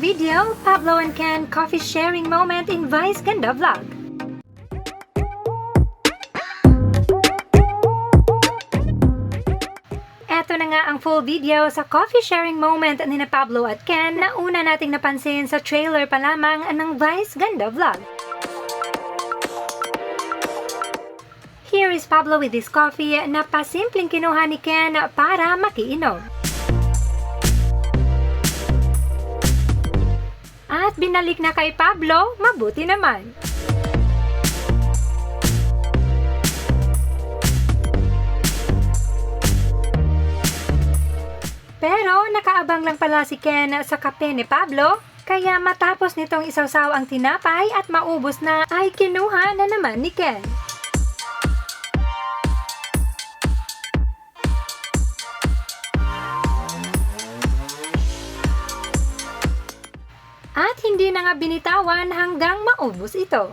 video, Pablo and Ken coffee sharing moment in Vice Ganda Vlog. Eto na nga ang full video sa coffee sharing moment ni na Pablo at Ken na una nating napansin sa trailer pa lamang ng Vice Ganda Vlog. Here is Pablo with his coffee na pasimpleng kinuha ni Ken para makiinom. At binalik na kay Pablo, mabuti naman. Pero nakaabang lang pala si Ken sa kape ni Pablo, kaya matapos nitong isawsaw ang tinapay at maubos na ay kinuha na naman ni Ken. At hindi na nga binitawan hanggang maubos ito.